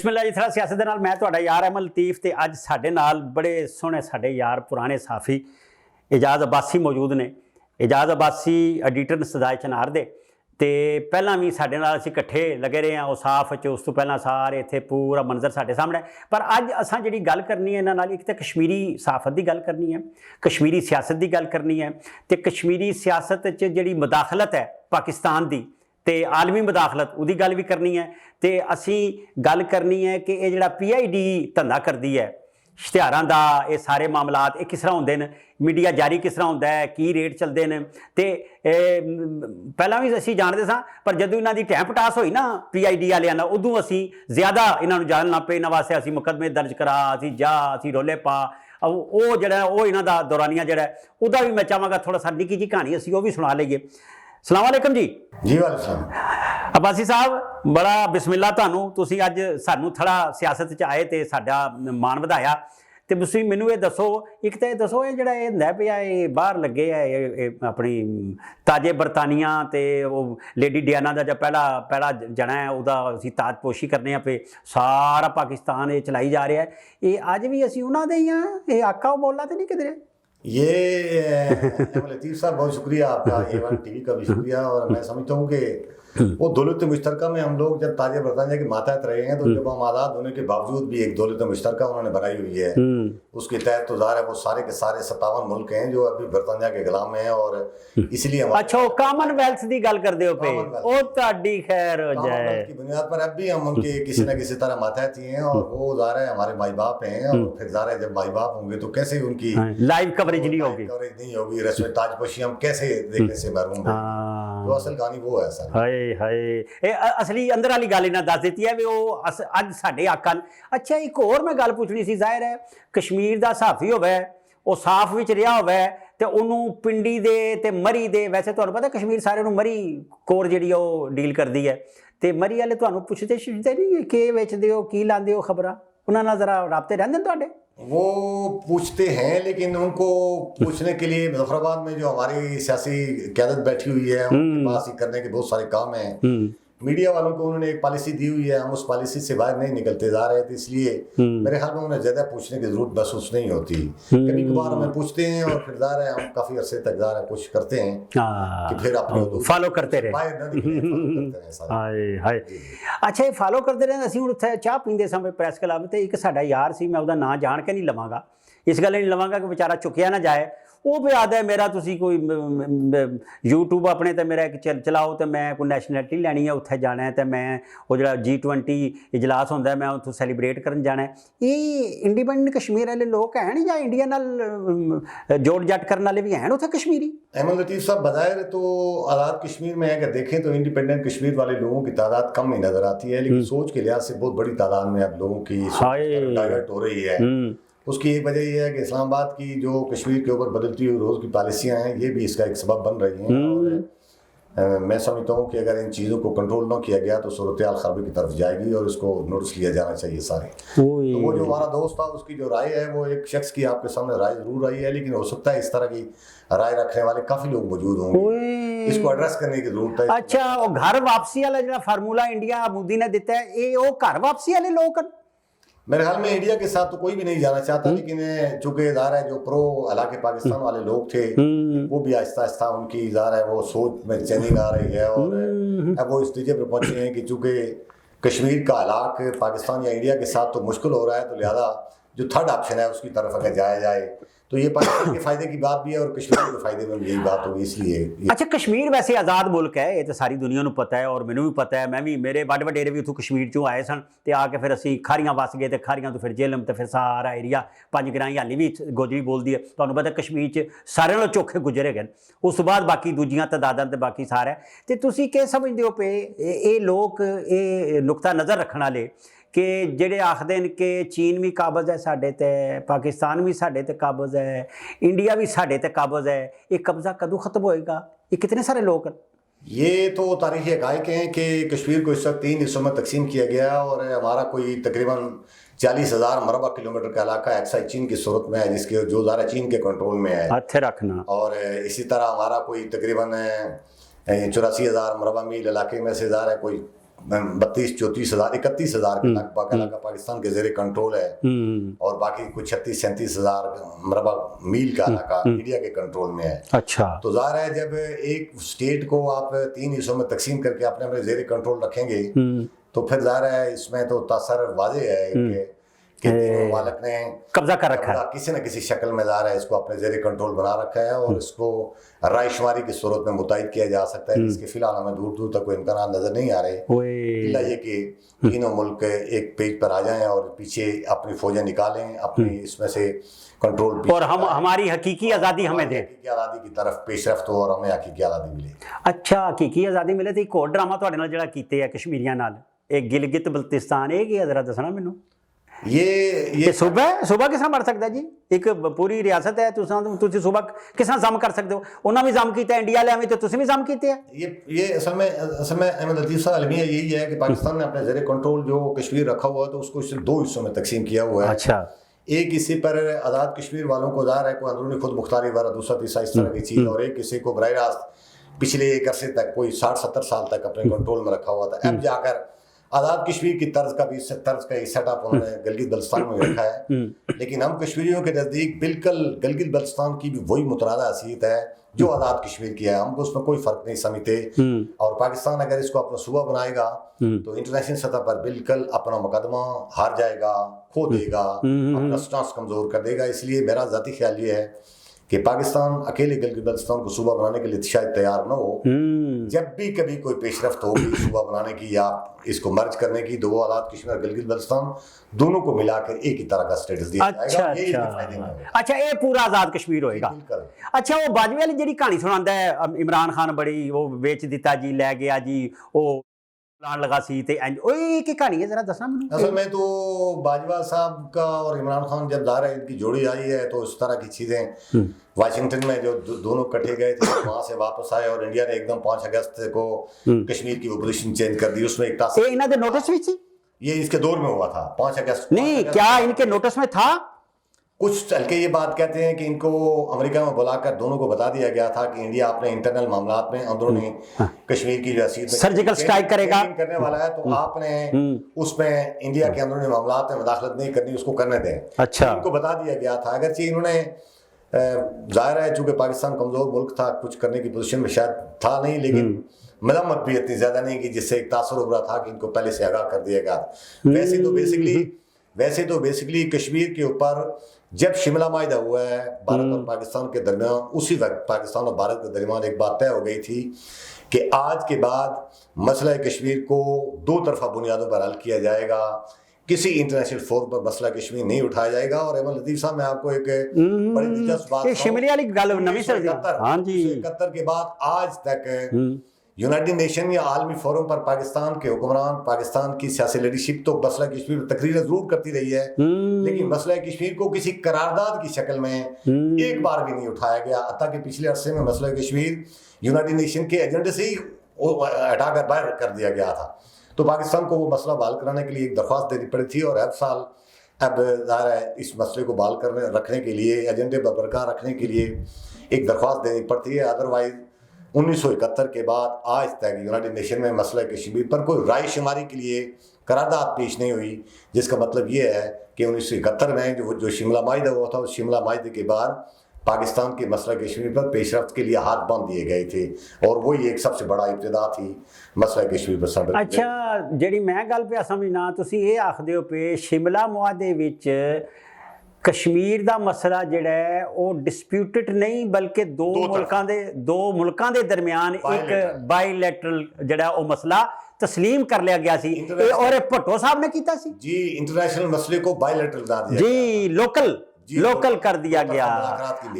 ਬਿਸਮਿਲ੍ਲਾ ਜੀ। ਥੜਾ ਸਿਆਸਤ ਦੇ ਨਾਲ ਮੈਂ ਤੁਹਾਡਾ ਯਾਰ ਅਹਿਮਦ ਲਤੀਫ ਤੇ ਅੱਜ ਸਾਡੇ ਨਾਲ ਬੜੇ ਸੋਹਣੇ ਸਾਡੇ ਯਾਰ ਪੁਰਾਣੇ ਸਾਫੀ ਇਜਾਜ਼ ਅब्बासी ਮੌਜੂਦ ਨੇ। ਇਜਾਜ਼ अब्बासी ਐਡੀਟਰ ਨੇ ਸਦਾਏ ਚਨਾਰ ਦੇ ਤੇ ਪਹਿਲਾਂ ਵੀ ਸਾਡੇ ਨਾਲ ਅਸੀਂ ਇਕੱਠੇ ਲੱਗੇ ਰਹੇ ਹਾਂ ਉਸਾਫ 'ਚ। ਉਸ ਤੋਂ ਪਹਿਲਾਂ ਸਾਰੇ ਇੱਥੇ ਪੂਰਾ ਮੰਜ਼ਰ ਸਾਡੇ ਸਾਹਮਣੇ। ਪਰ ਅੱਜ ਅਸਾਂ ਜਿਹੜੀ ਗੱਲ ਕਰਨੀ ਹੈ ਇਹਨਾਂ ਨਾਲ, ਇੱਕ ਤਾਂ ਕਸ਼ਮੀਰੀ ਸਾਫਤ ਦੀ ਗੱਲ ਕਰਨੀ ਹੈ, ਕਸ਼ਮੀਰੀ ਸਿਆਸਤ ਦੀ ਗੱਲ ਕਰਨੀ ਹੈ ਤੇ ਕਸ਼ਮੀਰੀ ਸਿਆਸਤ 'ਚ ਜਿਹੜੀ ਮੁਦਾਖਲਤ ਹੈ ਪਾਕਿस्तान ਦੀ ਤੇ ਆਲਮੀ ਮੁਦਾਖਲਤ ਉਹਦੀ ਗੱਲ ਵੀ ਕਰਨੀ ਹੈ। ਤੇ ਅਸੀਂ ਗੱਲ ਕਰਨੀ ਹੈ ਕਿ ਇਹ ਜਿਹੜਾ PID ਧੰਦਾ ਕਰਦੀ ਹੈ ਇਸ਼ਤਿਹਾਰਾਂ ਦਾ, ਇਹ ਸਾਰੇ ਮਾਮਲਾਤ ਇਹ ਕਿਸ ਤਰ੍ਹਾਂ ਹੁੰਦੇ ਨੇ, ਮੀਡੀਆ ਜਾਰੀ ਕਿਸ ਤਰ੍ਹਾਂ ਹੁੰਦਾ ਹੈ, ਕੀ ਰੇਟ ਚੱਲਦੇ ਨੇ। ਤੇ ਪਹਿਲਾਂ ਵੀ ਅਸੀਂ ਜਾਣਦੇ ਸਾਂ, ਪਰ ਜਦੋਂ ਇਹਨਾਂ ਦੀ ਟੈਂਪ ਟਾਸ ਹੋਈ ਨਾ PID ਵਾਲਿਆਂ ਨਾਲ, ਉਦੋਂ ਅਸੀਂ ਜ਼ਿਆਦਾ ਇਹਨਾਂ ਨੂੰ ਜਾਣਨ ਲੱਗ ਪਏ। ਇਹਨਾਂ ਵਾਸਤੇ ਅਸੀਂ ਮੁਕੱਦਮੇ ਦਰਜ ਕਰਾ, ਅਸੀਂ ਰੋਲੇ ਪਾ। ਉਹ ਜਿਹੜਾ ਉਹ ਇਹਨਾਂ ਦਾ ਦੌਰਾਨੀਆ ਜਿਹੜਾ ਉਹਦਾ ਵੀ ਮੈਂ ਚਾਹਾਂਗਾ ਥੋੜਾ ਸਾ ਨਿੱਕੀ ਜਿਹੀ ਕਹਾਣੀ ਅਸੀਂ ਉਹ ਵੀ ਸੁਣਾ ਲਈਏ। ਸਲਾਮ ਵਾਲੇਕਮ ਜੀ। जी वालेकुम अब्बासी साहब, बड़ा बिस्मिल्ला ਤੁਹਾਨੂੰ। ਤੁਸੀਂ ਅੱਜ ਸਾਨੂੰ ਥੜਾ ਸਿਆਸਤ 'ਚ ਆਏ ਤੇ ਸਾਡਾ ਮਾਣ ਵਧਾਇਆ। ਤੇ ਤੁਸੀਂ ਮੈਨੂੰ ਇਹ ਦੱਸੋ, ਇੱਕ ਤਾਂ ਇਹ ਦੱਸੋ ਇਹ ਜਿਹੜਾ ਇਹ ਹੁੰਦਾ ਪਿਆ ਇਹ ਬਾਹਰ ਲੱਗੇ ਆ ਇਹ ਆਪਣੀ ਤਾਜੇ ਬਰਤਾਨੀਆ ਤੇ ਉਹ ਲੇਡੀ ਡਿਆਨਾ ਦਾ ਜੋ ਪਹਿਲਾ ਜਣਾ ਹੈ ਉਹਦਾ ਅਸੀਂ ਤਾਜਪੋਸ਼ੀ ਕਰਨੇ ਆ ਪਏ, ਸਾਰਾ ਪਾਕਿਸਤਾਨ ਇਹ ਚਲਾਈ ਜਾ ਰਿਹਾ ਹੈ। ਇਹ ਅੱਜ ਵੀ ਅਸੀਂ ਉਹਨਾਂ ਦੇ ਹੀ ਹਾਂ, ਇਹ ਆਕਾ ਬੋਲਾ ਤੇ ਨਹੀਂ ਕਿਧਰੇ। ये लतीफ़ साहब बहुत शुक्रिया आपका, A1 TV का भी शुक्रिया। और मैं समझता हूँ कि वो दौलत मुश्तरका में हम लोग जब ताजे बरतानिया के मातहत रहे हैं, तो जब हम आज़ाद होने के बावजूद भी एक दौलत मुश्तरका उन्होंने बनाई हुई है। उसके तहत तो ज़ाहिर है वो सारे के सारे 57 मुल्क हैं जो अभी बरतानिया के गुलाम हैं। और इसलिए अच्छा, कॉमनवेल्थ की गल करते हो पे ओ ताड़ी खैर हो जाए की बुनियाद पर अब भी हम उनके किसी न किसी तरह मातहत ही हैं। और वो ज़ाहिर है हमारे माई बाप हैं। और फिर ज़ाहिर है जब माई बाप होंगे तो कैसे उनकी लाइव कवरेज नहीं होगी, नहीं होगी, रस्म ताजपोशी हम कैसे देखने से महरूम हैं। तो असल कहानी वो है सर। हाय हाय, असली अंदर वाली गल इन्हें दस दी है भी अज साडे आका। अच्छा, एक होर मैं गल पूछनी सी। जाहिर है कश्मीर का सहाफी होवे, वो साफ विच रहा होवे ते उन्होंने पिंडी दे ते मरी दे, वैसे तुहानूं पता कश्मीर सारे नूं मरी कोर जिहड़ी वो डील करदी है। ते मरी वाले तुहानूं पुछदे नहीं कि वेचदे हो की लांदे हो खबरां, उन्हां नाल जरा राबते रहंदे ने तुहाडे? वो पूछते हैं, लेकिन उनको पूछने के लिए मुजफ्फराबाद में जो हमारी सियासी क़यादत बैठी हुई है उनके पास ही करने के बहुत सारे काम हैं। मीडिया वालों को उन्होंने एक पॉलिसी दी हुई है, हम उस पॉलिसी से बाहर नहीं निकलते जा रहे थे, इसलिए मेरे ख्याल में उन्हें ज़्यादा पूछने की जरूरत महसूस नहीं होती। कभी कभार हमें पूछते हैं और फिर जा रहे हैं, हम काफ़ी अरसे तक जा रहे हैं, कोशिश करते हैं कि फिर अपने फॉलो करते रहे। अच्छा, ये फॉलो करते रहे। ਅਸੀਂ ਹੁਣ ਉੱਥੇ ਚਾਹ ਪੀਂਦੇ ਸਾਂ ਪ੍ਰੈਸ ਕਲੱਬ ਤੇ ਇੱਕ ਸਾਡਾ ਯਾਰ ਸੀ, ਮੈਂ ਉਹਦਾ ਨਾਂ ਜਾਣ ਕੇ ਨਹੀਂ ਲਵਾਂਗਾ, ਇਸ ਗੱਲ ਨਹੀਂ ਲਵਾਂਗਾ ਕਿ ਵਿਚਾਰਾ ਚੁੱਕਿਆ ਨਾ ਜਾਏ। ਉਹ ਵੀ ਆਦਾ ਮੇਰਾ ਤੁਸੀਂ ਕੋਈ YouTube ਆਪਣੇ ਤੇ ਮੇਰਾ ਇੱਕ ਚਲਾਓ ਤੇ ਮੈਂ ਕੋਈ ਨੈਸ਼ਨੈਲਿਟੀ ਲੈਣੀ ਹੈ, ਉੱਥੇ ਜਾਣਾ ਤੇ ਮੈਂ ਉਹ ਜਿਹੜਾ G20 ਇਜਲਾਸ ਹੁੰਦਾ ਮੈਂ ਉੱਥੋਂ ਸੈਲੀਬ੍ਰੇਟ ਕਰਨ ਜਾਣਾ। ਇਹ ਇੰਡੀਪੈਂਡੈਂਟ ਕਸ਼ਮੀਰ ਵਾਲੇ ਲੋਕ ਹਨ ਜਾਂ ਇੰਡੀਆ ਨਾਲ ਜੋੜ ਜੱਟ ਕਰਨ वाले भी हैं ਉੱਥੇ कश्मीरी? अहमद लतीफ़ साहब, बज़ाहिर तो आज़ाद कश्मीर में अगर देखें तो इंडिपेंडेंट कश्मीर वाले लोगों की तादाद कम ही नज़र आती है, लेकिन सोच के लिहाज से बहुत बड़ी तादाद में अब लोगों की डाइवर्ट हो रही है। उसकी एक वजह यह है कि इस्लामाबाद की जो कश्मीर के ऊपर बदलती हुई रोज़ की पॉलिसियाँ हैं, ये भी इसका एक सबब बन रही हैं। और मैं समझता हूँ कि अगर इन चीज़ों को कंट्रोल न किया गया तो सूरत हाल खराबी की तरफ जाएगी और इसको नोटिस लिया जाना चाहिए सारे। तो वो जो हमारा दोस्त था उसकी जो राय है वो एक शख्स की आपके सामने राय ज़रूर आई है, लेकिन हो सकता है इस तरह की राय रखने वाले काफ़ी लोग मौजूद होंगे, इसको एड्रेस करने की जरूरत है। अच्छा, वो घर वापसी वाला जो फार्मूला इंडिया मोदी ने दिता है, ये वो घर वापसी वाले लोग मेरे ख्याल में इंडिया के साथ तो कोई भी नहीं जाना चाहता, लेकिन चूंकि ज़ाहिर है जो प्रो इलाके पाकिस्तान वाले लोग थे वो भी आहिस्ता आहिस्ता उनकी ज़ाहिर है वो सोच में चेंजिंग आ रही है। और अब वो इस नतीजे पर पहुंचे हैं कि चूंकि कश्मीर का इलाक पाकिस्तान या इंडिया के साथ तो मुश्किल हो रहा है, तो लिहाजा जो थर्ड ऑप्शन है उसकी तरफ अगर जाया जाए तो ये पाकिस्तान के फ़ायदे की बात भी है और कश्मीर के फ़ायदे में भी यही बात होगी, इसलिए। अच्छा, कश्मीर वैसे आज़ाद मुल्क है, ये तो सारी दुनिया को पता है और मैनू भी पता है। मैं भी मेरे बड़ वडेरे भी उतों कश्मीर चों आए सन ते आके फिर असीं खारियां वस गए, तो खारियां तो फिर जेलम तो फिर सारा एरिया पंज ग्रां हाली भी गोजरी बोलती है। तुहानूं पता कश्मीर च सारे नालों चोखे गुजरे गए, उस तो बाद बाकी दूजियां तदादां ते बाकी सारा। ते तुसीं क्या समझदे हो पे ये लोग ये नुकता नज़र रखने वाले कि ਜਿਹੜੇ ਆਖਦੇ ਨੇ कि चीन भी काबज़ है साढ़े ते, पाकिस्तान भी साढ़े ते काबज़ है, इंडिया भी साढ़े ते काबज़ है, ये कब्ज़ा कदों ख़त्म होएगा? ये कितने सारे लोग हैं? ये तो तारीख़ी हक़ाइक़ हैं कि कश्मीर को इस वक्त 3 हिस्सों में तकसीम किया गया और हमारा कोई तकरीबन 40,000 मरबा किलोमीटर का इलाका एक्साइज चीन की सूरत में है, जिसके जो ज़ारा चीन के कंट्रोल में है हथे रखना। और इसी तरह हमारा कोई तकरीबन 84,000 मरबा मील इलाके में से ज़ारा कोई 32-34 हज़ार 31,000 के लगभग इलाका पाकिस्तान के ज़ेरे कंट्रोल है, और बाकी कुछ 36-37 हज़ार मरबा मील का इलाका इंडिया के कंट्रोल में है। अच्छा, तो ज़ाहिर है जब एक स्टेट को आप 3 हिस्सों में तकसीम करके अपने अपने ज़ेरे कंट्रोल रखेंगे तो फिर ज़ाहिर है इसमें तो तासर वाज़ेह है कि तीनों मालिक ने कब्जा कर रखा है, किसी न किसी शक्ल में ज़ाहिर है इसको अपने ज़ेरे कंट्रोल बना रखा है, और इसको रायशुमारी की सूरत में मुतय्यद किया जा सकता है, जिसके फिलहाल हमें दूर दूर तक कोई इम्कान नज़र नहीं आ रहे। इल्ला ये कि तीनों मुल्क एक पेज पर आ जाएं और पीछे अपनी फौजें निकालें, अपनी इसमें से कंट्रोल, और हम हमारी हकीकी आज़ादी हमें दें, हकीकी आज़ादी की तरफ पेशरफ्त हो और हमें हकीकी आज़ादी मिले। अच्छा, हकीकी आज़ादी मिले। तो एक होर ड्रामा तुहाडे नाल जिहड़ा कीते है कश्मीरियां नाल, एक गिलगित बल्तिस्तान, ਇਹ ਕੀ ਹੈ ਜ਼ਰਾ ਦੱਸਣਾ ਮੈਨੂੰ। ये सूबा किस तरह बन सकता जी? एक पूरी रियासत है, तुसी सूबा किस तरह जम कर सकते हो? उन्होंने भी जम किया, इंडिया ले आवे तो तुसी भी जम किए हैं। ये असल में अहमद लतीफ़ साहब अलमिया यही है कि पाकिस्तान ने अपने ज़ेरे कंट्रोल जो कश्मीर रखा हुआ है तो उसको सिर्फ 2 हिस्सों में तकसीम किया हुआ है। अच्छा, एक हिस्से पर आज़ाद कश्मीर वालों को ज़ाहिर है कोई अंदरूनी खुद मुख्तारी वाला दूसरा तीसरा इस तरह की चीज़, और एक हिस्से को बराह रास्त पिछले एक अरसे तक कोई 60-70 साल तक अपने कंट्रोल में रखा हुआ था। अब जाकर आज़ाद कश्मीर की तर्ज का सेटअप उन्होंने गिलगित बल्तिस्तान में रखा है, लेकिन हम कश्मीरियों के नज़दीक बिल्कुल गिलगित बल्तिस्तान की भी वही मुतनाज़ा हैसियत है जो आज़ाद कश्मीर की है, हमको उसमें कोई फ़र्क नहीं समझते। और पाकिस्तान अगर इसको अपना सूबा बनाएगा तो इंटरनेशनल सतह पर बिल्कुल अपना मुकदमा हार जाएगा, खो देगा, अपना स्टांस कमज़ोर कर देगा। इसलिए मेरा ज़ाती ख्याल ये है कि पाकिस्तान अकेले गिलगित बल्तिस्तान को सूबा बनाने के लिए शायद तैयार न हो। जब भी कभी कोई पेशरफ्त होगी सूबा बनाने की या इसको मर्ज करने की, दो आज़ाद कश्मीर और गिलगित बल्तिस्तान दोनों को मिलाकर एक ही तरह का स्टेटस दिया जाएगा। अच्छा, ये पूरा आज़ाद कश्मीर होएगा। अच्छा, वो बाजवे वाली जी कहानी सुनाता है इमरान खान, बड़ी वो बेच दिता जी, लै गया जी, वो प्लान लगा सी ते की कहानी है, जरा दसना मैनूं। असल में तो बाजवा साहब का और इमरान खान जब ज़ाहिर है इनकी जोड़ी आई है तो इस तरह की चीज़ें वाशिंगटन में जो दोनों इकट्ठे गए थे वहाँ से वापस आए और इंडिया ने एकदम 5 अगस्त को कश्मीर की वो पोजीशन चेंज कर दी। उसमें एक इन्होंने नोटिस भी थी, ये इसके दौर में हुआ था 5 अगस्त नहीं, क्या इनके नोटिस में था? कुछ हल्के ये बात कहते हैं कि इनको अमेरिका में बुलाकर दोनों को बता दिया गया था कि इंडिया अपने इंटरनल मामलात में अंदरूनी कश्मीर की जो हैसियत सर्जिकल स्ट्राइक करेगा करने वाला है, तो आपने उसमें इंडिया के अंदरूनी मामलात में मुदाखलत नहीं करनी, उसको करने दें। अच्छा, इनको बता दिया गया था। अगरचे इन्होंने जाहिर है चूंकि पाकिस्तान कमजोर मुल्क था, कुछ करने की पोजीशन में शायद था नहीं, लेकिन मजम्मत भी इतनी ज्यादा नहीं की जिससे एक तासुर उभरा था कि इनको पहले से आगाह कर दिया गया। वैसे तो बेसिकली कश्मीर के ऊपर जब शिमला माहिदा हुआ है भारत और पाकिस्तान के दरमियान, उसी वक्त पाकिस्तान और भारत के दरमियान एक बात तय हो गई थी कि आज के बाद मसला कश्मीर को 2 तरफा बुनियादों पर हल किया जाएगा, किसी इंटरनेशनल फोरम पर मसला कश्मीर नहीं उठाया जाएगा। और अहमद लतीफ साहब, मैं आपको एक बड़ी दिलचस्प बात, शिमले वाली गल नवी सर, हाँ जी, 71 के बाद आज तक यूनाइटेड नेशन या आलमी फोरम पर पाकिस्तान के हुक्मरान, पाकिस्तान की सियासी लीडरशिप तो मसला कश्मीर पर तकरीरें जरूर करती रही है, लेकिन मसला कश्मीर को किसी करारदाद की शक्ल में एक बार भी नहीं उठाया गया। हत्ता कि पिछले अरसे में मसला कश्मीर यूनाइटेड नेशन के एजेंडे से ही हटाकर बाहर कर दिया गया था। तो पाकिस्तान को वो मसला बहाल कराने के लिए एक दरख्वास्त देनी पड़ी थी, और हर साल अब ज़ाहिर है इस मसले को बहाल रखने के लिए, एजेंडे पर बरकरार रखने के लिए एक दरख्वास्त देनी पड़ती है। अदरवाइज 1971 के बाद आज तक यूनाइटेड नेशन में मसला कश्मीर पर कोई राय शुमारी के लिए करारदाद पेश नहीं हुई, जिसका मतलब ये है कि 1971 में जो शिमला माहिदा हुआ था, उस शिमला माहिदे के बाद पाकिस्तान के मसला कश्मीर पर पेशरफ्त के लिए हाथ बांध दिए गए थे, और वही एक सबसे बड़ा इब्तिदा थी मसला कश्मीर पर सब। अच्छा, ਜਿਹੜੀ मैं गल पे समझना, तुसी ये आखदे हो पे शिमला मुआहदे विच कश्मीर का मसला जिहड़ा है वो डिस्प्यूटेड नहीं, बल्कि दो मुल्कां दे दरमियान एक बायलैटरल जिहड़ा वो मसला तस्लीम कर लिया गया सी, और भट्टो साहब ने किया सी जी। इंटरनेशनल मसले को बायलैटरल बना दिया जी, लोकल कर दिया गया।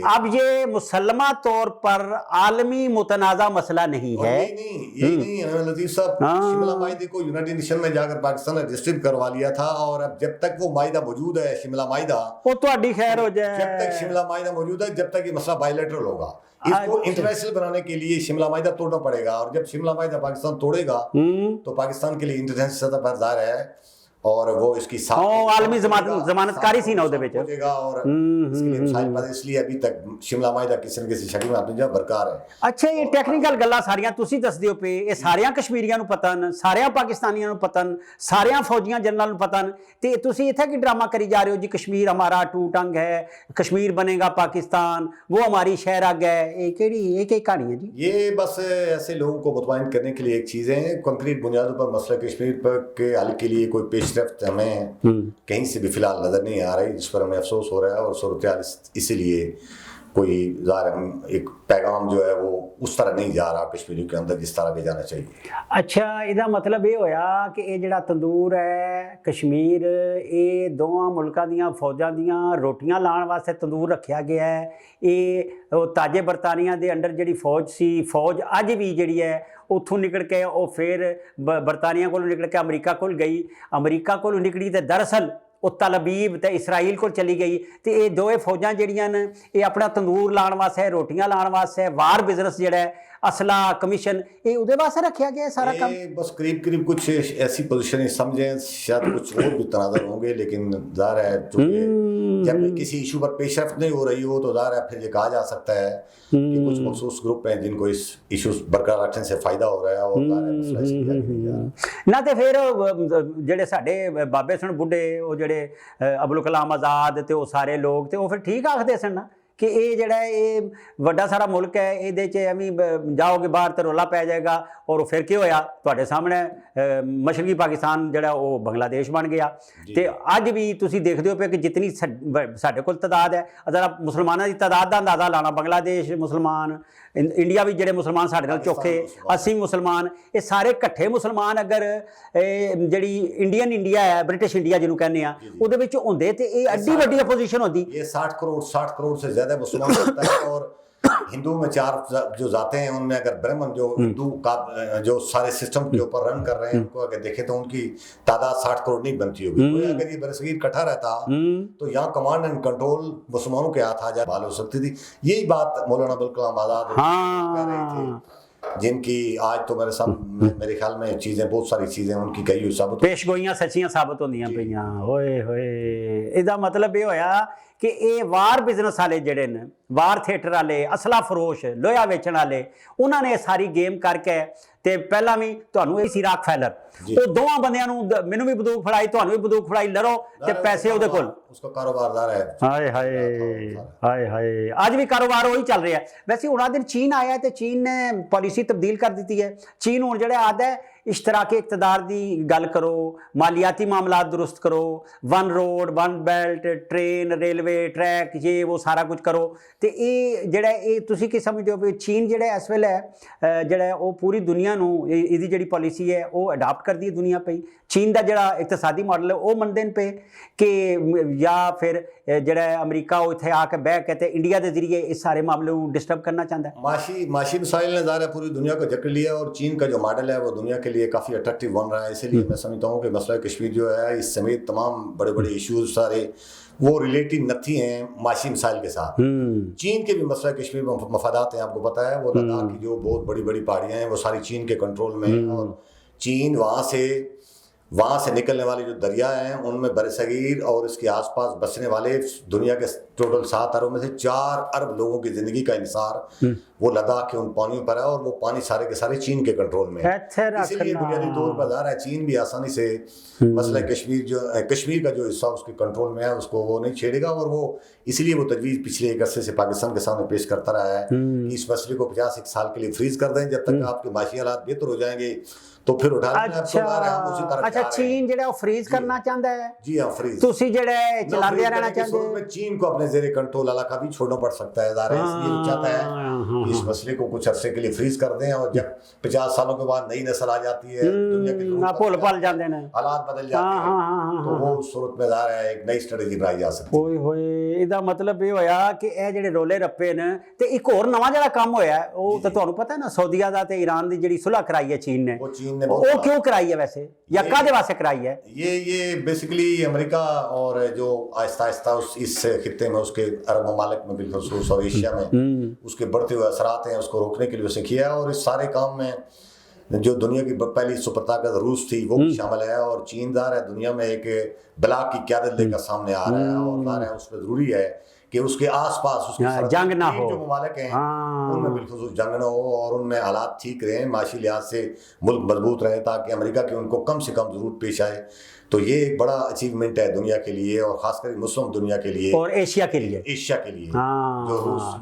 अब ये मुसलमा तौर पर आलमी मुतनाज़ा मसला नहीं है। यही नहीं लतीफ साहब, शिमला माहिदे को यूनाइटेड नेशन में जाकर पाकिस्तान ने रजिस्टर करवा लिया था, और अब जब तक वो माहिदा मौजूद है, शिमला माहिदा, वो तो अड्डी खैर हो जाए, जब तक शिमला माहिदा मौजूद है, जब तक ये मसला बायलैटरल होगा। इसको इंटरनेशनल बनाने के लिए शिमला माहिदा तोड़ना पड़ेगा, और जब शिमला माहिदा पाकिस्तान तोड़ेगा तो पाकिस्तान के लिए इंटरनेशनल सतह पर जाहिर है और वो इसकी आलमी जमानतकारी सी ना ਉਹਦੇ हो जाएगा और इसके लिए मिसाइल पर इसलिए अभी तक शिमला माहिदा किसी न किसी शक्ल में अपनी जगह बरकरार है। ਅੱਛਾ ਇਹ ਟੈਕਨੀਕਲ ਗੱਲਾਂ ਸਾਰੀਆਂ ਤੁਸੀਂ ਦੱਸਦੇ ਹੋ ਪਏ ਇਹ ਸਾਰਿਆਂ ਕਸ਼ਮੀਰੀਆਂ ਨੂੰ ਪਤਾ ਹਨ, ਸਾਰਿਆਂ ਪਾਕਿਸਤਾਨੀਆਂ ਨੂੰ ਪਤਾ ਹਨ, ਸਾਰਿਆਂ ਫੌਜੀਆਂ ਜਨਰਲ ਨੂੰ ਪਤਾ ਹਨ ਤੇ ਤੁਸੀਂ ਇੱਥੇ ਕੀ ਡਰਾਮਾ ਕਰੀ ਜਾ ਰਹੇ ਹੋ ਜੀ ਕਸ਼ਮੀਰ ਹਮਾਰਾ ਟੂਟ अंग है, कश्मीर बनेगा पाकिस्तान, वो हमारी शहर आग है, ये क्या कहानी है जी? ये बस ऐसे लोगों को मुतमईन करने के लिए एक चीज़ है, कंक्रीट बुनियादों पर मसला कश्मीर पर के हल के लिए कोई पेशरफ्त हमें कहीं से भी फिलहाल नज़र नहीं आ रही, जिस पर हमें अफसोस हो रहा है। और सूरत हाल इसीलिए कोई ज़ाहिर एक पैगाम जो है वो उस तरह नहीं जा रहा कश्मीरियों के अंदर जिस तरह के जाना चाहिए। अच्छा, ਇਹਦਾ ਮਤਲਬ ਇਹ ਹੋਇਆ ਕਿ ਇਹ ਜਿਹੜਾ ਤੰਦੂਰ ਹੈ ਕਸ਼ਮੀਰ, ਇਹ ਦੋਵਾਂ ਮੁਲਕਾਂ ਦੀਆਂ ਫੌਜਾਂ ਦੀਆਂ ਰੋਟੀਆਂ ਲਾਉਣ ਵਾਸਤੇ ਤੰਦੂਰ ਰੱਖਿਆ ਗਿਆ ਹੈ। ਇਹ ਉਹ ਤਾਜੇ ਬਰਤਾਨੀਆ ਦੇ ਅੰਡਰ ਜਿਹੜੀ ਫੌਜ ਸੀ, ਫੌਜ ਅੱਜ ਵੀ ਜਿਹੜੀ ਹੈ ਉੱਥੋਂ ਨਿਕਲ ਕੇ ਉਹ ਫਿਰ ਬਰਤਾਨੀਆ ਕੋਲੋਂ ਨਿਕਲ ਕੇ ਅਮਰੀਕਾ ਕੋਲ ਗਈ, ਅਮਰੀਕਾ ਕੋਲੋਂ ਨਿਕਲੀ ਤੇ ਦਰਅਸਲ ਉਹ ਤਲਬੀਬ ਤੇ ਇਸਰਾਈਲ ਕੋਲ ਚਲੀ ਗਈ ਤੇ ਇਹ ਦੋਵੇਂ ਫੌਜਾਂ ਜਿਹੜੀਆਂ ਨੇ ਇਹ ਆਪਣਾ ਤੰਦੂਰ ਲਾਉਣ ਵਾਸਤੇ, ਰੋਟੀਆਂ ਲਾਉਣ ਵਾਸਤੇ, ਵਾਰ ਬਿਜ਼ਨਸ ਜਿਹੜਾ ਹੈ, असला कमीशन, ये उधर वास्ते रखा गया है सारा काम। बस करीब करीब कुछ ऐसी पोजीशन समझें, शायद कुछ और भी तनाज़र होंगे, लेकिन ज़ाहिर है जब किसी इशू पर पेशरफ्त नहीं हो रही हो तो ज़ाहिर है फिर ये कहा जा सकता है कि कुछ मखसूस ग्रुप हैं जिनको इस इशू बरकरार रखने से फ़ायदा हो रहा है और ना तो फिर ਜਿਹੜੇ ਸਾਡੇ ਬਾਬੇ ਸਨ ਬੁੱਢੇ, ਉਹ ਜਿਹੜੇ ਅਬੁਲ ਕਲਾਮ ਆਜ਼ਾਦ ਤੇ ਉਹ ਸਾਰੇ ਲੋਕ ਤੇ ਉਹ ਫਿਰ ਠੀਕ ਆਖਦੇ ਸਨ ਨਾ ਕਿ ਇਹ ਜਿਹੜਾ ਇਹ ਵੱਡਾ ਸਾਰਾ ਮੁਲਕ ਹੈ, ਇਹਦੇ 'ਚ ਐਵੇਂ ਜਾਓਗੇ ਬਾਹਰ ਤੇ ਰੌਲਾ ਪੈ ਜਾਏਗਾ। ਔਰ ਫਿਰ ਕੀ ਹੋਇਆ ਤੁਹਾਡੇ ਸਾਹਮਣੇ, ਮਸ਼ਰਕੀ ਪਾਕਿਸਤਾਨ ਜਿਹੜਾ ਉਹ ਬੰਗਲਾਦੇਸ਼ ਬਣ ਗਿਆ। ਤੇ ਅੱਜ ਵੀ ਤੁਸੀਂ ਦੇਖਦੇ ਹੋ ਪਏ ਕਿ ਜਿਤਨੀ ਸਾਡੇ ਕੋਲ ਤਾਦਾਦ ਹੈ, ਅਗਰ ਮੁਸਲਮਾਨਾਂ ਦੀ ਤਾਦਾਦ ਦਾ ਅੰਦਾਜ਼ਾ ਲਾਣਾ, ਬੰਗਲਾਦੇਸ਼ ਮੁਸਲਮਾਨ, ਇੰਡੀਆ ਵੀ ਜਿਹੜੇ ਮੁਸਲਮਾਨ ਸਾਡੇ ਨਾਲ ਚੋਖੇ, ਅਸੀਂ ਮੁਸਲਮਾਨ, ਇਹ ਸਾਰੇ ਇਕੱਠੇ ਮੁਸਲਮਾਨ ਅਗਰ ਜਿਹੜੀ ਇੰਡੀਆ ਹੈ, ਬ੍ਰਿਟਿਸ਼ ਇੰਡੀਆ ਜਿਹਨੂੰ ਕਹਿੰਦੇ ਆ, ਉਹਦੇ ਵਿੱਚ ਹੁੰਦੇ ਤੇ ਇਹ ਐਡੀ ਵੱਡੀ ਅਪੋਜੀਸ਼ਨ ਹੁੰਦੀ। ਇਹ 60 करोड़ से ज़्यादा मुसलमान होता है और हिंदू में 4 जो जाते हैं उनमें अगर ब्राह्मण जो हिंदू का जो सारे सिस्टम के ऊपर रन कर रहे हैं उनको अगर देखें तो उनकी तादाद 60 करोड़ नहीं बनती होगी। अगर ये बरसगीर इकट्ठा रहता तो यहाँ कमांड एंड कंट्रोल मुसलमानों के हाथ आ जाए बाल हो सकती थी। यही बात मौलाना अबुल कलाम आज़ाद कह रहे थे, जिनकी आज तो मेरे ख्याल में चीज़ें, बहुत सारी चीज़ें उनकी कही हुई साबित, पेशगोइयां सच्चियां साबित होंदियां पईयां। होए होए, ਇਹਦਾ ਮਤਲਬ ਇਹ ਹੋਇਆ ਕਿ ਇਹ ਵਾਰ ਬਿਜ਼ਨਸ ਵਾਲੇ ਜਿਹੜੇ ਨੇ, ਵਾਰ ਥੀਏਟਰ ਵਾਲੇ, ਅਸਲਾ ਫਰੋਸ਼, ਲੋਹਾ ਵੇਚਣ ਵਾਲੇ, ਉਹਨਾਂ ਨੇ ਸਾਰੀ ਗੇਮ ਕਰਕੇ ਤੇ ਪਹਿਲਾਂ ਵੀ ਤੁਹਾਨੂੰ ਇਹ ਸੀ ਰਾਕਫੈਲਰ, ਉਹ ਦੋਵਾਂ ਬੰਦਿਆਂ ਨੂੰ, ਮੈਨੂੰ ਵੀ ਬੰਦੂਕ ਫੜਾਈ, ਤੁਹਾਨੂੰ ਵੀ ਬੰਦੂਕ ਫੜਾਈ, ਲੜੋ ਤੇ ਪੈਸੇ ਉਹਦੇ ਕੋਲ। ਉਸਕਾ ਕਾਰੋਬਾਰਦਾਰ ਹੈ। ਹਾਏ ਹਾਏ ਹਾਏ ਹਾਏ, ਅੱਜ ਵੀ ਕਾਰੋਬਾਰ ਉਹੀ ਚੱਲ ਰਿਹਾ। ਵੈਸੇ ਉਹਨਾਂ ਦਿਨ ਚੀਨ ਆਇਆ ਤੇ ਚੀਨ ਨੇ ਪਾਲਿਸੀ ਤਬਦੀਲ ਕਰ ਦਿੱਤੀ ਹੈ। ਚੀਨ ਹੁਣ ਜਿਹੜਾ ਆਦਾ ਹੈ ਇਸ਼ਤਰਾਕੀ ਇਕਤਦਾਰ ਦੀ ਗੱਲ ਕਰੋ, ਮਾਲੀਆਤੀ ਮਾਮਲਾਤ ਦੁਰਸਤ ਕਰੋ, one road, one belt, train, railway, track, ਇਹ ਉਹ ਸਾਰਾ ਕੁਝ ਕਰੋ। ਤੇ ਇਹ ਜਿਹੜਾ ਇਹ ਤੁਸੀਂ ਕੀ ਸਮਝਦੇ ਹੋ ਵੀ ਚੀਨ ਜਿਹੜਾ ਇਸ ਵੇਲੇ ਜਿਹੜਾ ਉਹ ਪੂਰੀ ਦੁਨੀਆ ਨੂੰ ਇਹਦੀ ਜਿਹੜੀ ਪਾਲਿਸੀ ਹੈ ਉਹ ਅਡਾਪਟ ਕਰਦੀ ਹੈ ਦੁਨੀਆ ਪਈ। ਚੀਨ ਦਾ ਜਿਹੜਾ ਇਕਤਸਾਦੀ ਮਾਡਲ ਹੈ ਉਹ ਮੰਨਦੇ ਨੇ ਪਏ ਕਿ ਜਾਂ ਫਿਰ ਜਿਹੜਾ ਅਮਰੀਕਾ ਉਹ ਇੱਥੇ ਆ ਕੇ ਬਹਿ ਕੇ ਤੇ इंडिया के जरिए इस सारे मामले को डिस्टर्ब करना चाहता है। माशी मिसाइल ने ज़ाहिर पूरी दुनिया को जकड़ लिया और चीन का जो मॉडल है वो दुनिया के लिए काफ़ी अट्रैक्टिव बन रहा है। इसीलिए मैं समझता हूँ कि मसला कश्मीर जो है, इस समेत तमाम बड़े बड़े इश्यूज सारे वो रिलेटेड नहीं हैं माशी मिसाइल के साथ। चीन के भी मसला कश्मीर में मफादात हैं, आपको पता है, वो लद्दाख की जो बहुत बड़ी बड़ी पहाड़ियाँ हैं वो सारी चीन के कंट्रोल में हैं और चीन वहाँ से निकलने वाले जो दरिया हैं उनमें बरसगीर और इसके आसपास बसने वाले दुनिया के टोटल 7 अरब में से 4 अरब लोगों की ज़िंदगी का इंसार वो लद्दाख के उन पानियों पर है और वो पानी सारे के सारे चीन के कंट्रोल में है। इसीलिए बुनियादी तौर पर ज़ाहिर है चीन भी आसानी से मसला कश्मीर का जो हिस्सा उसके कंट्रोल में है उसको वो नहीं छेड़ेगा और वो इसलिए वो तजवीज़ पिछले एक अरसे से पाकिस्तान के सामने पेश करता रहा है कि इस मसले को 50-1 साल के लिए फ्रीज कर दें, जब तक आपके माशी हालात बेहतर हो जाएंगे तो फिर उठा लेंगे। अच्छा, चीन ਜਿਹੜਾ ਉਹ फ्रीज करना चाहता है। जी हाँ, फ्रीज ਤੁਸੀਂ ਜਿਹੜੇ ਚਲਾਉਂਦੇ ਰਹਿਣਾ चाहते हो। चीन को अपने ज़ेरे कंट्रोल इलाका भी छोड़ना पड़ सकता है, ज़ाहिर है, इसलिए चाहता है इस मसले को कुछ अरसे के लिए फ्रीज कर दें और जब 50 सालों के बाद नई नस्ल आ जाती है, दुनिया के भूल पल जाते हैं, हालात बदल जाते हैं, तो वो सूरत में ज़ाहिर है एक नई स्ट्रेटजी बनाई जा सकती है। ਹੋਏ ਹੋਏ, ਇਹਦਾ ਮਤਲਬ ਇਹ ਹੋਇਆ ਕਿ ਇਹ ਜਿਹੜੇ ਰੋਲੇ ਰੱਪੇ ਨੇ ਤੇ ਇੱਕ ਹੋਰ ਨਵਾਂ ਜਿਹੜਾ ਕੰਮ ਹੋਇਆ ਉਹ ਤਾਂ ਤੁਹਾਨੂੰ ਪਤਾ ਹੈ ਨਾ, ਸਊਦੀਆ ਦਾ ਤੇ ਈਰਾਨ ਦੀ ਜਿਹੜੀ ਸੁਲ੍ਹਾ ਕਰਾਈ ਹੈ ਚੀਨ ਨੇ, ਉਹ ਕਿਉਂ कराई है वैसे या कादे वास्ते कराई है? ये बेसिकली अमेरिका और जो आहिस्ता आहिस्ता इस खित्ते में उसके अरब ममालिक में बिलखुसूस और एशिया में उसके बढ़ते हुए असरात हैं उसको रोकने के लिए उसने किया और इस सारे काम में जो दुनिया की पहली सुपर ताकत रूस थी वो भी शामिल है, और चीन ज़ाहिर है दुनिया में एक ब्लॉक की क़यादत लेकर सामने आ रहा है, और ज़ाहिर है उसमें ज़रूरी है कि उसके आसपास उसके जंग ना हो, जो ममालिक हैं उनमें बिल्कुल जंग ना हो, और उनमें हालात ठीक रहें, माशी लिहाज से मुल्क मजबूत रहे, ताकि अमेरिका की उनको कम से कम ज़रूरत पेश आए। तो ये एक बड़ा अचीवमेंट है दुनिया के लिए, और खासकर मुस्लिम दुनिया के लिए और एशिया के लिए,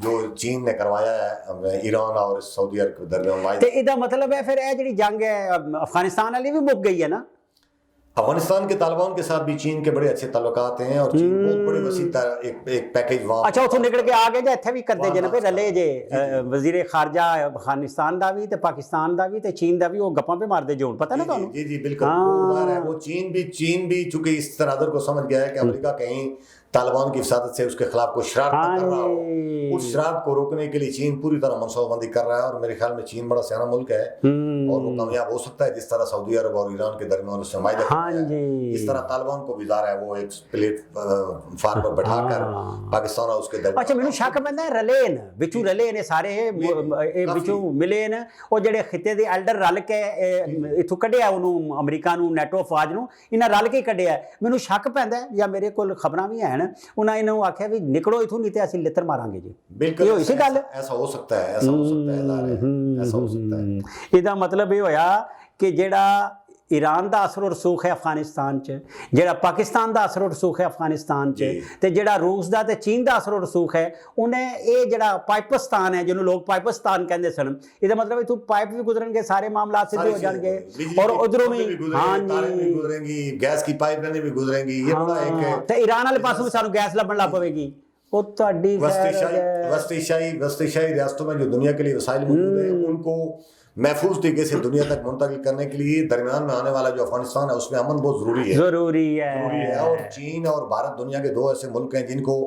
जो चीन ने करवाया है ईरान और सऊदी अरब के दरमियान। तो इसका मतलब है फिर ये जी जंग है अफगानिस्तान वाली भी मुक गई है ना? अफगानिस्तान के तालिबान के साथ भी चीन के बड़े अच्छे ताल्लुकात हैं, और चीन बहुत बड़े वसी एक पैकेज वहाँ। अच्छा, उथों निकल के आ गए जे इत्थे भी करदे जे पे रले जे वजीर खारजा अफगानिस्तान दा भी ते पाकिस्तान दा भी ते चीन दा भी, वो गप्पां पे मारदे जो पता ना तुहानू? जी बिल्कुल। वो चीन भी चूंकि इस तरह को समझ गया है कि अमेरिका कहीं तालिबान की फिसादत से उसके खिलाफ कोई शरारत कर रहा हो, उस शरारत को रोकने के लिए चीन पूरी तरह मनसूबाबंदी कर रहा है, और मेरे ख्याल में चीन बड़ा सियाना मुल्क है और वो कामयाब हो सकता है, जिस तरह सऊदी अरब और ईरान के दरमियान उससे मायदे, इस तरह तालिबान को भी ज़ाहिर है वो एक प्लेटफार्म पर बैठाकर पाकिस्तान और उसके दरमियान। अच्छा, मैनू शक पैंदा रले न विचू रले ने सारे विचू मिले न, ਉਹ ਜਿਹੜੇ ਖਿੱਤੇ ਦੇ ਐਲਡਰ ਰਲ ਕੇ ਇਥੋਂ ਕੱਢਿਆ ਉਹਨੂੰ ਅਮਰੀਕਾ ਨੂੰ ਨੈਟੋ ਫੌਜ ਨੂੰ, ਇਹਨਾਂ ਰਲ ਕੇ ਕੱਢਿਆ। ਮੈਨੂੰ ਸ਼ੱਕ ਪੈਂਦਾ ਜਾਂ ਮੇਰੇ ਕੋਲ ਖਬਰਾਂ ਵੀ ਹਨ, ਉਹਨਾਂ ਇਹਨਾਂ ਨੂੰ ਆਖਿਆ ਵੀ ਨਿਕਲੋ ਇਥੋਂ ਨਹੀਂ ਤੇ ਅਸੀਂ ਲਿੱਤਰ ਮਾਰਾਂਗੇ ਜੀ। ਬਿਲਕੁਲ ਇਹ ਹੋਈ ਸੀ ਗੱਲ। ਐਸਾ ਹੋ ਸਕਦਾ ਹੈ, ਐਸਾ ਹੋ ਸਕਦਾ ਹੈ, ਐਸਾ ਹੋ ਸਕਦਾ ਹੈ। ਇਹਦਾ ਮਤਲਬ ਇਹ ਹੋਇਆ ਕਿ ਜਿਹੜਾ ईरान का असर और रसूख है अफगानिस्तान च, ਜਿਹੜਾ पाकिस्तान का असर और रसूख है अफगानिस्तान च, ते ਜਿਹੜਾ रूस का ते चीन का असर और रसूख है, उन्हें ये ਜਿਹੜਾ पाकिस्तान है जिन्होंने लोग पाकिस्तान कहते सन, ਇਹਦਾ मतलब इथों पाइप भी गुजरनगे, सारे मामला सीधे हो जाएंगे, और उधरों भी हाँ जी गुजरेंगी, गैस की पाइपलाइनें भी गुजरेंगी। ये बड़ा एक ते ईरान वाले पासों भी सानू गैस लभण लग पवेगी। वो ਤੁਹਾਡੀ वस्त एशियाई रियासतों में जो दुनिया के लिए वसाइल मौजूद हैं उनको महफूज तरीके से दुनिया तक मुंतकिल करने के लिए दरमियान में आने वाला जो अफगानिस्तान है उसमें अमन बहुत ज़रूरी है। और चीन और भारत दुनिया के दो ऐसे मुल्क हैं जिनको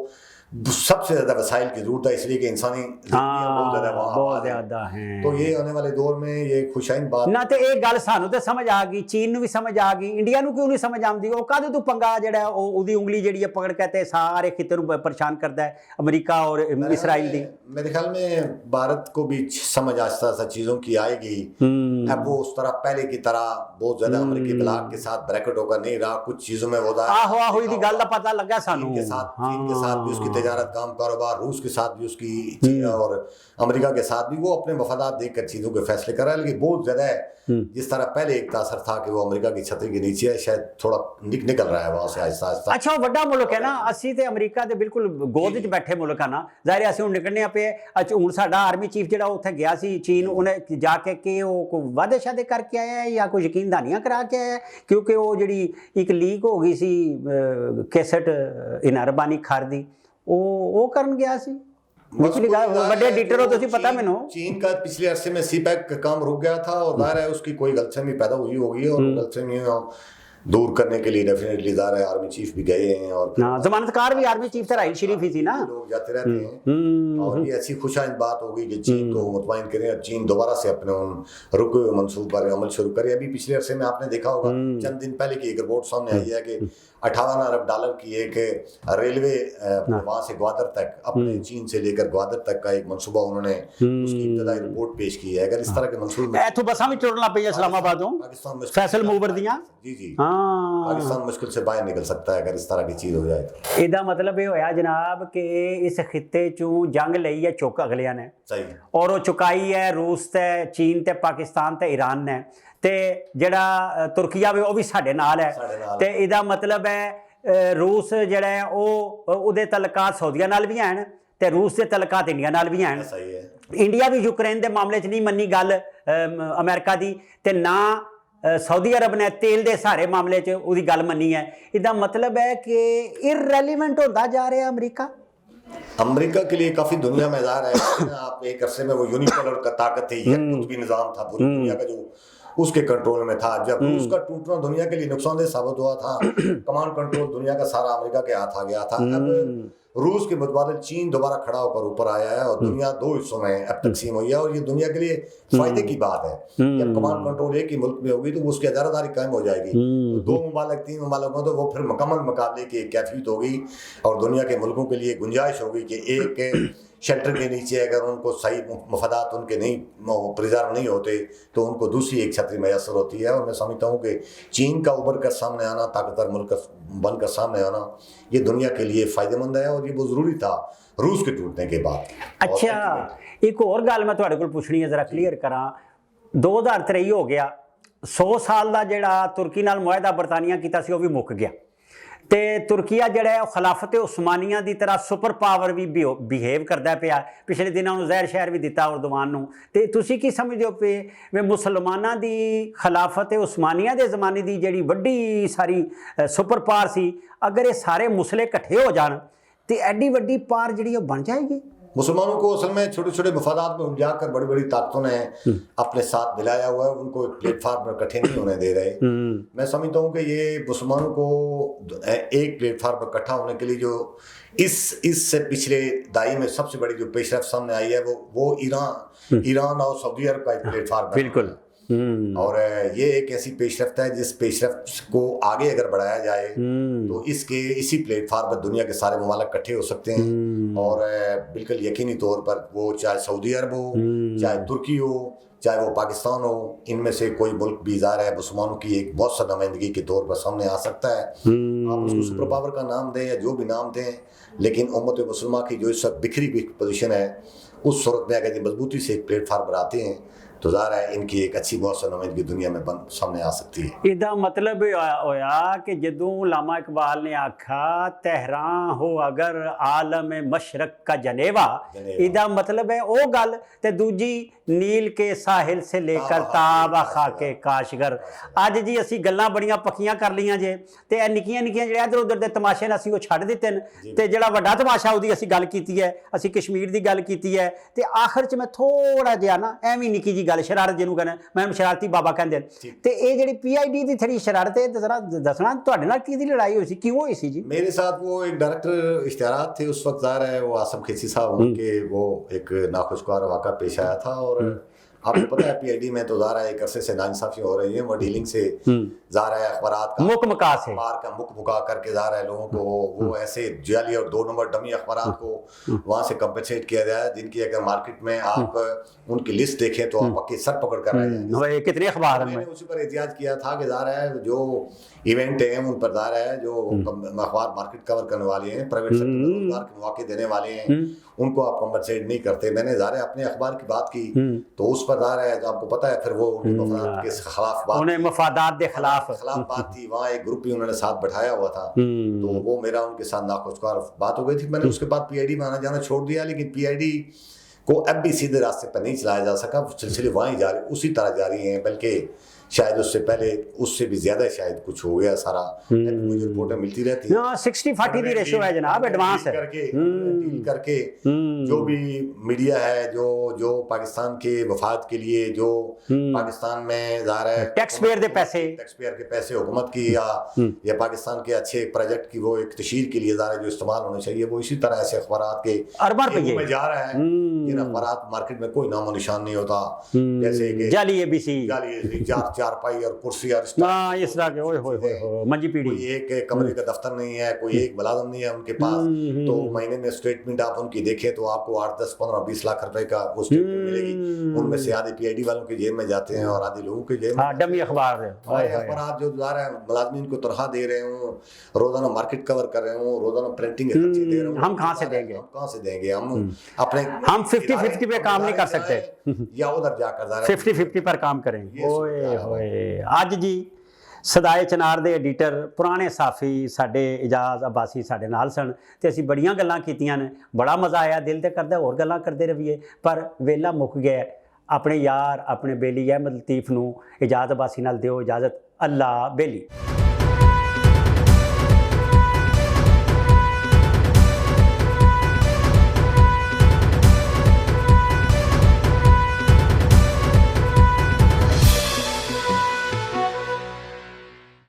सबसे ज्यादा वसाइल की जरूरत है, इसलिए कि इंसानी बहुत ज्यादा हैं। तो ये आने वाले दौर में ये खुशाइन बात ना तो एक गल सानू तो समझ आ गई, चीन नू भी समझ आ गई, इंडिया नू क्यों नहीं समझ आती? वो कादे तू पंगा जेड़ा ओदी उंगली जेड़ी है पकड़ के सारे खिते नू परेशान करता है, अमेरिका और इसराइल दी। मेरे ख्याल में भारत को भी समझ आस्ता आस्ता चीजों की आएगी। अब वो उस तरह पहले की तरह बहुत ज्यादा अमेरिकी ब्लॉक के साथ ब्रैकेट होकर नहीं रहा, कुछ चीजों में वो आहो इदी गल दा पता लगा सानू। चीन के साथ भी उसकी तजारत, काम, कारोबार, रूस के साथ भी उसकी और अमेरिका के साथ भी वो अपने मफादात देखकर चीजों के फैसले कर रहा है। लेकिन बहुत ज्यादा है जिस तरह पहले एक तासर था कि वो अमेरिका की छतरी के नीचे है, शायद थोड़ा निकल रहा है वहां से आहिस्ता आहिस्ता। अच्छा, वो बड़ा मुल्क है ना, असी ते अमेरिका दे बिल्कुल गोद च बैठे मुल्क है ना, जाहिर है असीं हुण निकलने पे। अच्छा, हुण साडा आर्मी चीफ जेड़ा उत्थे गया सी चीन, उन्हें जाके कि वो कोई वादे शादे करके आया है या कोई यकीन दहानियां करा के आया है? क्योंकि वो जिहड़ी एक लीक हो गई सी कैसेट इनारबानी खार दी, वो करन गया सी। बड़े एडिटर हो तुसीं पता मैनूं। चीन का पिछले अरसे में सीपैक का काम रुक गया था, और जाहिर है उसकी कोई गलतफहमी पैदा हुई होगी, और गलतफहमी दूर करने के लिए डेफिनेटली ज़ाहिर है आर्मी चीफ भी गए हैं, और जमानतकार भी आर्मी चीफ राहिल शरीफ ही थी ना, लोग जाते रहते हैं। और ये ऐसी खुशाइन बात होगी कि चीन को मुतमईन करें और चीन दोबारा से अपने उन रुके हुए मंसूब पर अमल शुरू करे। अभी पिछले अरसे में आपने देखा होगा, चंद दिन पहले की एक रिपोर्ट सामने आई है कि 58 अरब डॉलर की एक रेलवे वहां से ग्वादर तक, अपने चीन से लेकर ग्वादर तक का एक मंसूबा उन्होंने उसकी इब्तदाई रिपोर्ट पेश की है। अगर इस तरह के मंसूबे इथों बसां भी टुरना पई इस्लामाबादों पाकिस्तान में फैसल मूवर दियां, जी पाकिस्तान मुश्किल से बाहर निकल सकता है अगर इस तरह की चीज हो जाए तो। ਇਹਦਾ मतलब ये होया जनाब कि इस खिते चों जंग लई है चुक अगलियां ने, सही, और वो चुकाई है रूस ते चीन ते पाकिस्तान ते ईरान ने, ते जेड़ा तुर्किया भी वो भी साडे नाल है। ते ਇਹਦਾ मतलब है रूस जेड़ा है ਉਹਦੇ तलकात सऊदिया नाल भी हैं, ते रूस के तलकात इंडिया नाल भी हैं। सही है। इंडिया भी यूक्रेन के मामले च नहीं मन्नी गल अमेरिका दी, ते ना सऊदी अरब ने तेल के सहारे मामले च उसकी गल मनी है। इसका मतलब है कि इररेलीवेंट होता जा रहा है अमेरिका। अमेरिका के लिए काफी दुनिया में ज़ाहिर है आप एक अरसे में वो यूनिपोलर का ताकत थी, कुछ भी निजाम था पूरी दुनिया का जो उसके कंट्रोल में था। जब उसका टूटना दुनिया के लिए नुकसानदेह साबित हुआ था, कमांड कंट्रोल दुनिया का सारा अमेरिका के हाथ आ गया था। अब रूस के मुतबादिल चीन दोबारा खड़ा होकर ऊपर आया है, और दुनिया दो हिस्सों में अब तकसीम हुई है, और ये दुनिया के लिए फायदे की बात है। जब कमांड कंट्रोल एक ही मुल्क में होगी तो उसकी अदारदारी कायम हो जाएगी। तो 2 ममालिक 3 ममालिक में तो वो फिर मुकम्मल मुकाबले की कैफियत होगी, और दुनिया के मुल्कों के लिए गुंजाइश होगी कि एक शेल्टर के नीचे अगर उनको सही मफादात उनके नहीं प्रिजर्व नहीं होते तो उनको दूसरी एक छतरी मैसर होती है। और मैं समझता हूँ कि चीन का उभर कर सामने आना, ताकतवर मुल्क बनकर सामने आना, ये दुनिया के लिए फ़ायदेमंद है और ये बहुत ज़रूरी था रूस के टूटने के बाद। अच्छा, एक और गल मैं तुहाडे कोल पुछनी है, जरा क्लीयर करा। 2023 हो गया, 100 साल का जिहड़ा तुर्की नाल मुआहदा बरतानिया कीता सी, वो भी मुक गया, तो तुर्कीया जिहड़ा है खिलाफत उस्मानिया की तरह सुपर पावर भी बिहेव करता पिया। पिछले दिनों उन्होंने जहर शहर भी दिता उर्दवान नूं। ते तुसीं की समझदे हो पे वे मुसलमानां दी खिलाफत उस्मानिया के जमाने की जिहड़ी वड्डी सारी सुपर पावर सी, अगर ये सारे मुसले इकट्ठे हो जान तो एडी वड्डी पावर जिहड़ी बन जाएगी। मुसलमानों को असल में छोटे छोटे मफादात में उलझा कर बड़ी बड़ी ताकतों ने अपने साथ मिलाया हुआ है, उनको प्लेटफार्म पर इकट्ठे नहीं होने दे रहे। मैं समझता हूँ कि ये मुसलमानों को एक प्लेटफार्म पर इकट्ठा होने के लिए जो इससे पिछले दाई में सबसे बड़ी जो पेशरफ सामने आई है वो ईरान और सऊदी अरब का एक प्लेटफार्म है। बिल्कुल। और ये एक ऐसी पेशरफ्त है जिस पेशरफ्त को आगे अगर बढ़ाया जाए तो इसी प्लेटफार्म पर दुनिया के सारे ममालिक इकट्ठे हो सकते हैं। और बिल्कुल यकीनी तौर पर वो चाहे सऊदी अरब हो, चाहे तुर्की हो, चाहे वो पाकिस्तान हो, इनमें से कोई मुल्क भी ज़ाहिर है मुसलमानों की एक बहुत सा नुमाइंदगी के तौर पर सामने आ सकता है। आप उसको सुपर पावर का नाम दें या जो भी नाम दें, लेकिन उम्मत मुसलमान की जो इस वक्त बिखरी हुई पोजीशन है, उस सूरत में अगर ये मजबूती से एक प्लेटफार्म पर आते हैं तो ज़ाहिर है इनकी एक अच्छी बहुत सा नुमाइंदगी दुनिया में सामने आ सकती है। इहदा मतलब होया कि जदों लामा इकबाल ने आखा तेहरान हो अगर आलम मशरक का जनेवा, इहदा मतलब है वो गल। ते दूजी नील के साहिल से लेकर ताबा खाके काशगर। अज जी असी गल्लां बड़ियां पक्कियां कर लियां जे, ते ए निक्कियां निक्कियां जिहड़े इधर उधर दे तमाशे ने असी वो छड्ड दित्ते न, ते जिहड़ा वड्डा तमाशा उहदी असी गल कीती है, असी कश्मीर दी गल कीती है। ते आखिर च मैं थोड़ा जिहा ना एवं निक्की जी गल शरारत जिन्हों कहना, मैं शरारती बाबा कहते हैं, तो ये जी PID की थोड़ी शरारत है, जरा दसना तुहाडे नाल की लड़ाई हुई सी, क्यों हुई सी जी? मेरे साथ वो एक डायरेक्टर इश्तिहारात थे उस वक्त, ज़ाहिर है वो आसम खिची साहब, उनके वो एक नाखुशगवार वाक़ा पेश आया था। और आपको पता है PID में तो ज़ाहिर है एक अरसे से नाइंसाफ़ी हो रही है, वो डीलिंग से ज़ाहिर है अखबारात का मुक करके ज़ाहिर है लोगों को वो ऐसे जाली और 2 नंबर डमी अखबारात को वहाँ से कंपनसेट किया जाए, जिनकी अगर मार्केट में आप उनकी लिस्ट देखें तो आप पक्के सर पकड़ कर रहे हैं कितने अखबार। मैंने उसी पर एहतियाज किया था कि ज़ाहिर है जो इवेंट है उन पर ज़ाहिर है जो अखबार मार्केट कवर करने वाले हैं, प्राइवेट सेक्टर में रोजगार के मौके देने वाले हैं, उनको आप कंपनसेट नहीं करते। मैंने ज़ाहिर अपने अखबार की बात की तो उस पर ज़ाहिर है आपको पता है फिर वो मफादात के खिलाफ बात थी। वहाँ एक ग्रुप भी उन्होंने साथ बैठाया हुआ था, तो वो मेरा उनके साथ नाखुशगवार बात हो गई थी। मैंने उसके बाद PID में आना जाना छोड़ दिया, लेकिन PID को अब भी सीधे रास्ते पर नहीं चलाया जा सका। सिलसिले वहीं जारी उसी तरह जारी हैं, बल्कि शायद उससे पहले उससे भी ज्यादा शायद कुछ हो गया सारा। मुझे रिपोर्टें मिलती रहती है 60-40 की रेशो है जनाब, एडवांस है डील करके जो भी मीडिया है जो पाकिस्तान के वफाद के लिए जो पाकिस्तान में ज़ाहिर है टैक्स पेयर के पैसे हुकूमत की या पाकिस्तान के अच्छे प्रोजेक्ट की वो एक तशहीर के लिए ज़ाहिर जो इस्तेमाल होने चाहिए, वो इसी तरह ऐसे अखबारात के में जा रहा है। इन अखबारात मार्केट में कोई नामो निशान नहीं होता, जैसे कि जाली ABC चारपाई और कुर्सी और इस तरह के मंजी पीढ़ी, कोई एक कमरे का दफ्तर नहीं है, कोई एक मुलाजिम नहीं है उनके पास। तो महीने में स्टेटमेंट आप उनकी देखें तो आपको 8, 10, 15, 20 लाख रुपए का वो स्टेटमेंट मिलेगी। उनमें से आधे PID वालों की जेब में जाते हैं और आधे लोगों के जेब में डमी अखबार अखबार जो ला रहे हैं, मुलाजमीन को तनख्वाह दे रहे हो, रोजाना मार्केट कवर कर रहे हो, रोजाना प्रिंटिंग दे रहे हो, हम कहाँ से देंगे? हम 50-50 पे काम नहीं कर सकते, या उधर जाकर 50-50 पर काम करेंगे। ओए आज जी सदाए चनार दे एडिटर पुराने साफी साडे इजाज़ अब्बासी साडे नाल सन, ते असीं बड़ियां गल्लां कीतियां ने, बड़ा मज़ा आया, दिल ते करदा होर गल्लां करदे रहिए, पर वेला मुक गया। अपने यार अपने बेली अहमद लतीफ़ नूं इजाज़त अब्बासी नाल दिओ इजाज़त। अल्लाह बेली।